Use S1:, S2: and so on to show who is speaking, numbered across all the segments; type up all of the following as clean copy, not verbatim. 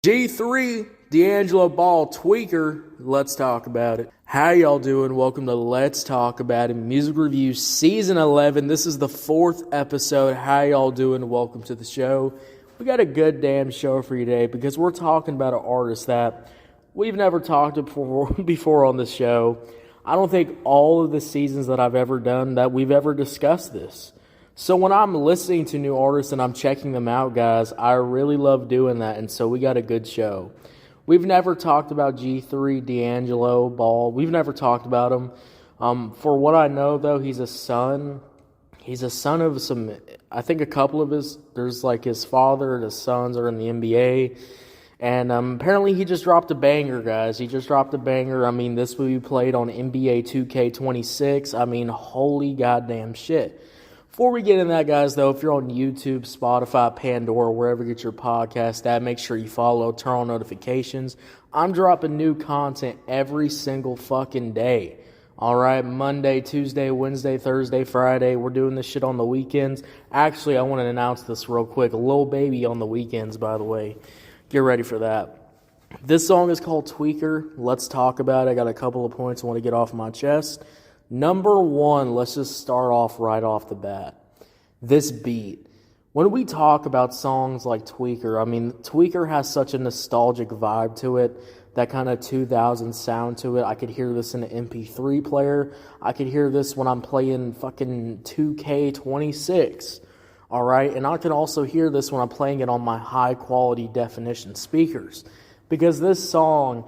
S1: G3, LiAngelo Ball Tweaker, let's talk about it. How y'all doing? Welcome to Let's Talk About It, Music Reviews Season 11. This is the 4th episode. How y'all doing? Welcome to the show. We got a good damn show for you today because we're talking about an artist that we've never talked to before on this show. I don't think all of the seasons that I've ever done that we've ever discussed this. So when I'm listening to new artists and I'm checking them out, guys, I really love doing that, and so we got a good show. We've never talked about G3, LiAngelo Ball. We've never talked about him. For what I know, though, he's a son. He's a son of some, I think a couple of there's like his father and his sons are in the NBA. And apparently he just dropped a banger, guys. He just dropped a banger. I mean, this will be played on NBA 2K26. I mean, holy goddamn shit. Before we get into that, guys, though, if you're on YouTube, Spotify, Pandora, wherever you get your podcast at, make sure you follow, turn on notifications. I'm dropping new content every single fucking day. All right, Monday, Tuesday, Wednesday, Thursday, Friday. We're doing this shit on the weekends. Actually, I want to announce this real quick. Lil Baby on the weekends, by the way. Get ready for that. This song is called Tweaker. Let's talk about it. I got a couple of points I want to get off my chest. Number one, let's just start off right off the bat. This beat. When we talk about songs like Tweaker, I mean, Tweaker has such a nostalgic vibe to it, that kind of 2000 sound to it. I could hear this in an MP3 player. I could hear this when I'm playing fucking 2K26. All right, and I can also hear this when I'm playing it on my high-quality definition speakers. Because this song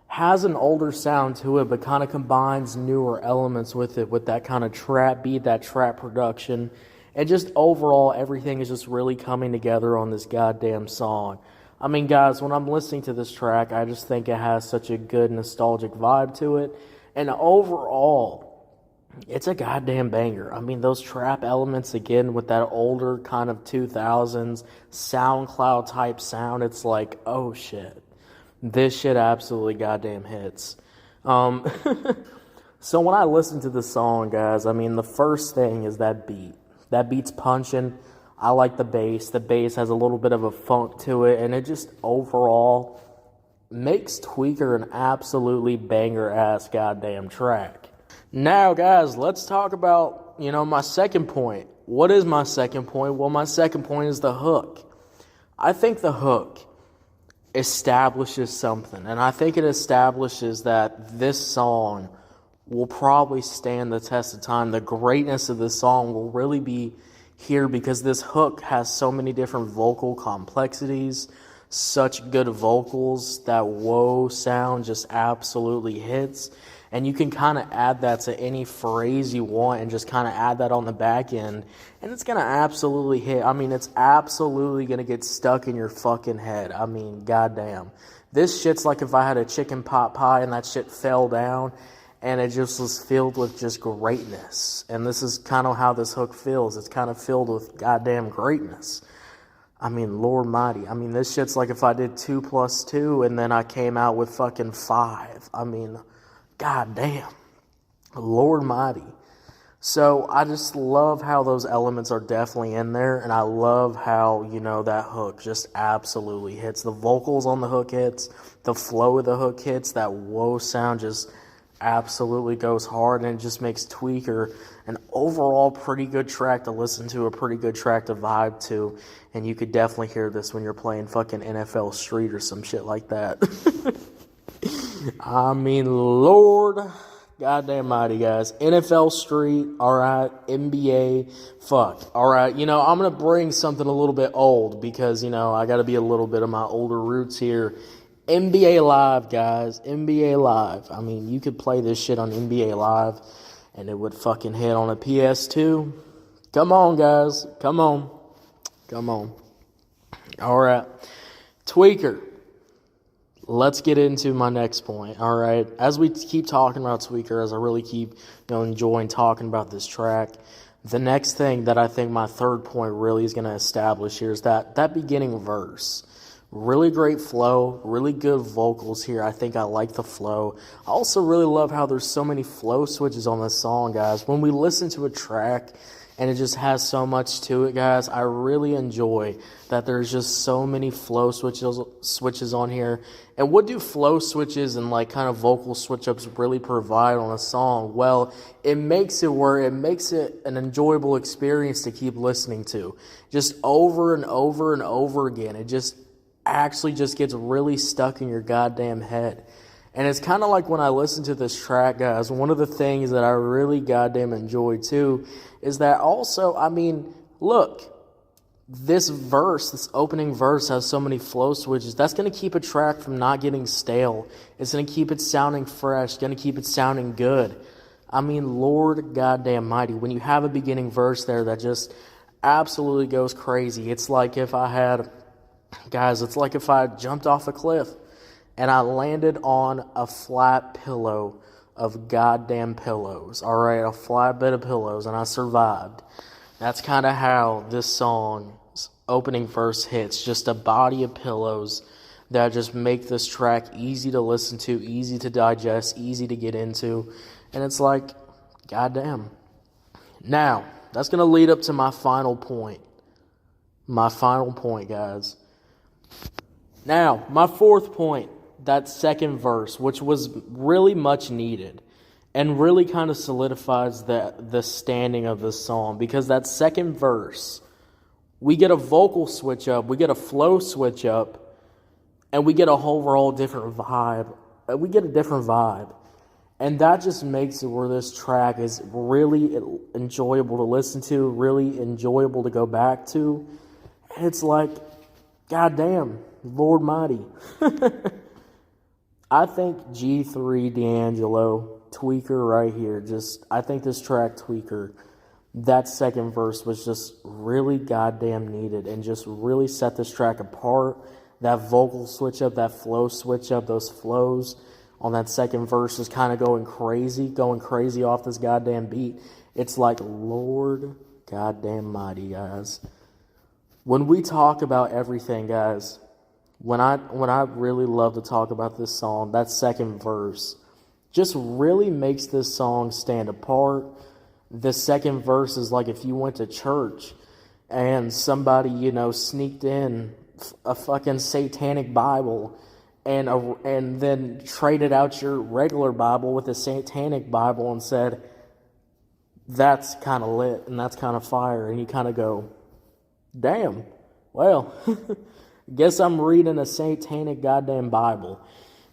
S1: has an older sound to it, but kind of combines newer elements with it, with that kind of trap beat, that trap production. And just overall, everything is just really coming together on this goddamn song. I mean, guys, when I'm listening to this track, I just think it has such a good nostalgic vibe to it. And overall, it's a goddamn banger. I mean, those trap elements, again, with that older kind of 2000s SoundCloud type sound, it's like, oh shit. This shit absolutely goddamn hits. So when I listen to this song, guys, I mean, the first thing is that beat. That beat's punching. I like the bass. The bass has a little bit of a funk to it, and it just overall makes Tweaker an absolutely banger-ass goddamn track. Now, guys, let's talk about, my second point. What is my second point? Well, my second point is the hook. I think the hook establishes something, and I think it establishes that this song will probably stand the test of time. The greatness of this song will really be here because this hook has so many different vocal complexities, such good vocals. That whoa sound just absolutely hits. And you can kind of add that to any phrase you want and just kind of add that on the back end. And it's going to absolutely hit. I mean, it's absolutely going to get stuck in your fucking head. I mean, goddamn. This shit's like if I had a chicken pot pie and that shit fell down and it just was filled with just greatness. And this is kind of how this hook feels. It's kind of filled with goddamn greatness. I mean, Lord mighty. I mean, this shit's like if I did 2 + 2 and then I came out with fucking 5. I mean, God damn. Lord mighty. So I just love how those elements are definitely in there, and I love how, that hook just absolutely hits. The vocals on the hook hits, the flow of the hook hits, that whoa sound just absolutely goes hard, and it just makes Tweaker an overall pretty good track to listen to, a pretty good track to vibe to, and you could definitely hear this when you're playing fucking NFL Street or some shit like that. I mean, Lord goddamn mighty, guys. NFL Street, alright, NBA, fuck, alright. I'm going to bring something a little bit old because, I got to be a little bit of my older roots here. NBA Live, guys, NBA Live. I mean, you could play this shit on NBA Live and it would fucking hit on a PS2. Come on, guys, come on. Alright, Tweaker. Let's get into my next point, all right? As we keep talking about Tweaker, as I really keep enjoying talking about this track, the next thing that I think my third point really is going to establish here is that beginning verse. Really great flow, really good vocals here. I think I like the flow. I also really love how there's so many flow switches on this song, guys. When we listen to a track and it just has so much to it, guys. I really enjoy that there's just so many flow switches on here. And what do flow switches and like kind of vocal switch ups really provide on a song? Well, it makes it an enjoyable experience to keep listening to, just over and over and over again. It just actually just gets really stuck in your goddamn head. And it's kind of like when I listen to this track, guys, one of the things that I really goddamn enjoy too is that also, I mean, look, this opening verse has so many flow switches. That's going to keep a track from not getting stale. It's going to keep it sounding fresh, going to keep it sounding good. I mean, Lord goddamn mighty, when you have a beginning verse there that just absolutely goes crazy, it's like if I jumped off a cliff and I landed on a flat pillow of goddamn pillows. All right, a flat bed of pillows, and I survived. That's kind of how this song's opening verse hits. Just a body of pillows that just make this track easy to listen to, easy to digest, easy to get into. And it's like, goddamn. Now, that's going to lead up to my final point. My final point, guys. Now, my fourth point. That second verse, which was really much needed and really kind of solidifies the standing of this song, because that second verse, we get a vocal switch up, we get a flow switch up, and we get a overall different vibe. We get a different vibe. And that just makes it where this track is really enjoyable to listen to, really enjoyable to go back to. And it's like, goddamn, Lord mighty. I think G3 LiAngelo, Tweaker right here, I think this track Tweaker, that second verse was just really goddamn needed and just really set this track apart. That vocal switch up, that flow switch up, those flows on that second verse is kind of going crazy off this goddamn beat. It's like, Lord goddamn mighty, guys. When we talk about everything, guys, when I really love to talk about this song, that second verse just really makes this song stand apart. The second verse is like if you went to church and somebody, sneaked in a fucking satanic Bible and then traded out your regular Bible with a satanic Bible and said, that's kind of lit and that's kind of fire. And you kind of go, damn, well... Guess I'm reading a satanic goddamn Bible.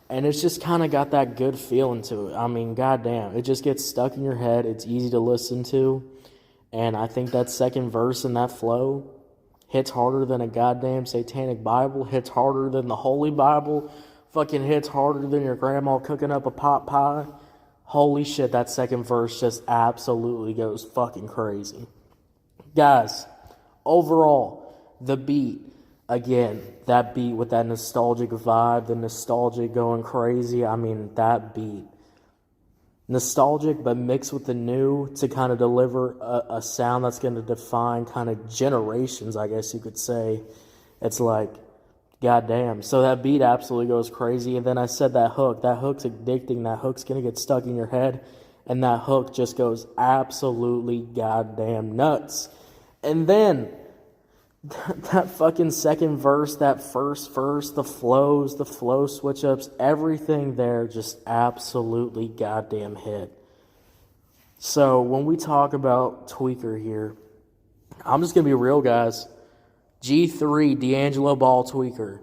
S1: And it's just kind of got that good feeling to it. I mean, goddamn. It just gets stuck in your head. It's easy to listen to. And I think that second verse in that flow hits harder than a goddamn satanic Bible. Hits harder than the Holy Bible. Fucking hits harder than your grandma cooking up a pot pie. Holy shit, that second verse just absolutely goes fucking crazy. Guys, overall, the beat. Again, that beat with that nostalgic vibe, the nostalgic going crazy. I mean, that beat. Nostalgic, but mixed with the new to kind of deliver a sound that's going to define kind of generations, I guess you could say. It's like, goddamn. So that beat absolutely goes crazy. And then I said that hook. That hook's addicting. That hook's going to get stuck in your head. And that hook just goes absolutely goddamn nuts. And then... that fucking second verse, that first verse, the flow switch ups, everything there just absolutely goddamn hit. So when we talk about Tweaker here, I'm just going to be real, guys. G3 LiAngelo Ball Tweaker.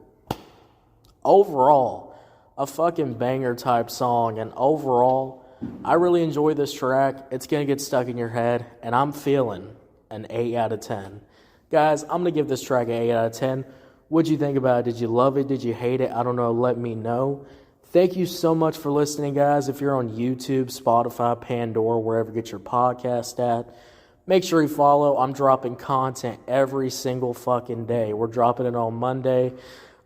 S1: Overall, a fucking banger type song. And overall, I really enjoy this track. It's going to get stuck in your head. And I'm feeling an 8 out of 10. Guys, I'm going to give this track an 8 out of 10. What'd you think about it? Did you love it? Did you hate it? I don't know. Let me know. Thank you so much for listening, guys. If you're on YouTube, Spotify, Pandora, wherever you get your podcast at, make sure you follow. I'm dropping content every single fucking day. We're dropping it on Monday.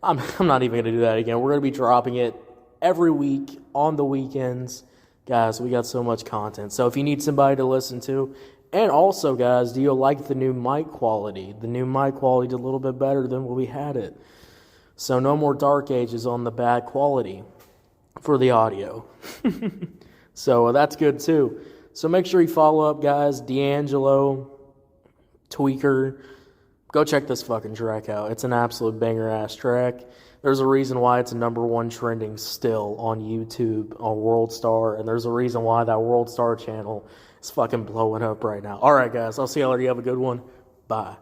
S1: I'm not even going to do that again. We're going to be dropping it every week on the weekends. Guys, we got so much content. So if you need somebody to listen to, and also, guys, do you like the new mic quality? The new mic quality is a little bit better than what we had it. So no more dark ages on the bad quality for the audio. So that's good too. So make sure you follow up, guys. LiAngelo, Tweaker. Go check this fucking track out. It's an absolute banger-ass track. There's a reason why it's #1 trending still on YouTube, on World Star, and there's a reason why that World Star channel is fucking blowing up right now. Alright, guys, I'll see y'all later. You have a good one. Bye.